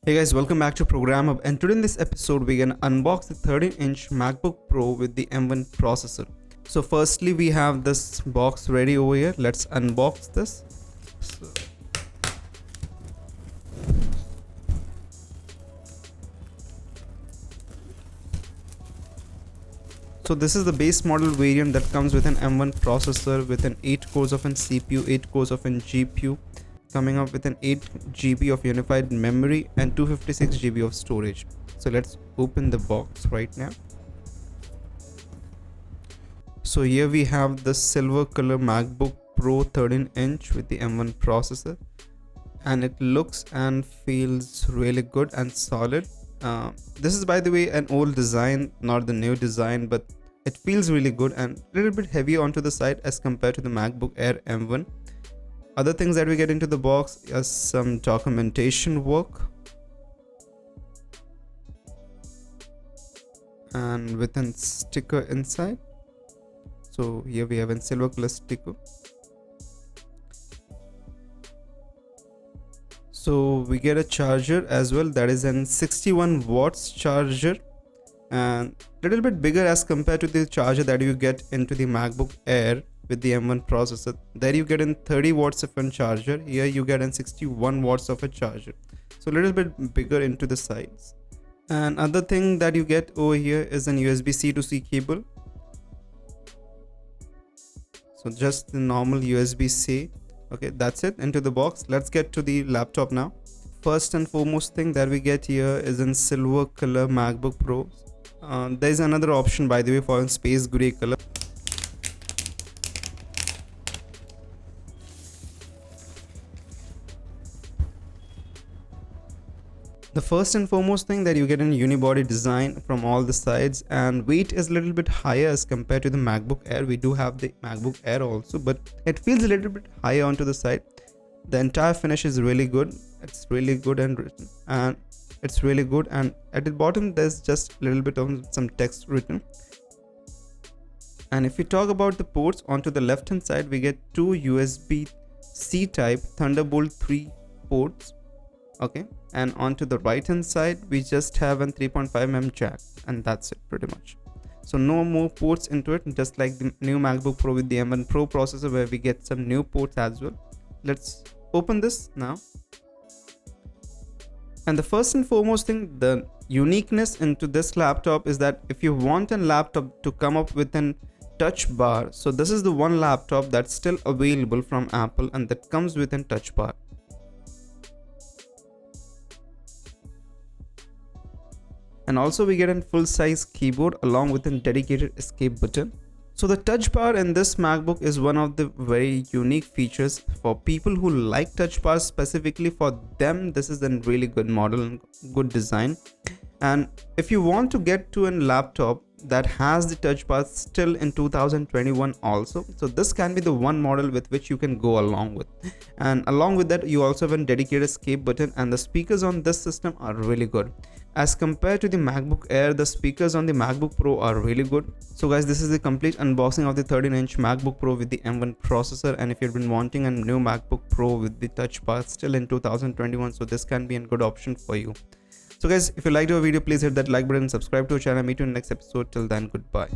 Hey guys, welcome back to Program Hub, and today in this episode we're gonna unbox the 13-inch MacBook Pro with the M1 processor. So firstly we have this box ready over here. Let's unbox this. So this is the base model variant that comes with an M1 processor with an 8 cores of an CPU, 8 cores of an GPU, coming up with an 8 GB of unified memory and 256 GB of storage. So let's open the box right now. So here we have the silver color MacBook Pro 13-inch with the M1 processor, and it looks and feels really good and solid. This is, by the way, an old design, not the new design, but it feels really good and a little bit heavy onto the side as compared to the MacBook Air M1. Other things that we get into the box is some documentation work, and with a sticker inside. So here we have a silver color sticker. So we get a charger as well, that is an 61 watts charger, and a little bit bigger as compared to the charger that you get into the MacBook Air with the M1 processor. There you get in 30 watts of a charger, here you get in 61 watts of a charger, so a little bit bigger into the sides. And other thing that you get over here is an USB-C to C cable. So just the normal USB-C. Okay, that's it into the box. Let's get to the laptop now. First and foremost thing that we get here is in silver color MacBook Pro. There is another option, by the way, for a space gray color. The first and foremost thing that you get in unibody design from all the sides, and weight is a little bit higher as compared to the MacBook Air. We do have the MacBook Air also, but it feels a little bit higher onto the side. The entire finish is really good. It's really good and written, and it's really good. And at the bottom there's just a little bit of some text written. And if we talk about the ports, onto the left hand side we get two USB-C type Thunderbolt 3 ports. Okay, and onto the right hand side we just have a 3.5mm jack, and that's it pretty much. So no more ports into it, just like the new MacBook Pro with the M1 Pro processor, where we get some new ports as well. Let's open this now. And the first and foremost thing, the uniqueness into this laptop is that if you want a laptop to come up with an touch bar, so this is the one laptop that's still available from Apple and that comes with a touch bar. And also we get a full-size keyboard along with a dedicated escape button. So the touch bar in this MacBook is one of the very unique features. For people who like touch bars, specifically for them, this is a really good model and good design. And if you want to get to a laptop that has the touch bar still in 2021 also, so this can be the one model with which you can go along with. And along with that, you also have a dedicated escape button, and the speakers on this system are really good. As compared to the MacBook Air, the speakers on the MacBook Pro are really good. So guys, this is the complete unboxing of the 13-inch MacBook Pro with the M1 processor. And if you've been wanting a new MacBook Pro with the touch bar still in 2021, so this can be a good option for you. So guys, if you liked our video, please hit that like button, subscribe to our channel. Meet you in the next episode. Till then, goodbye.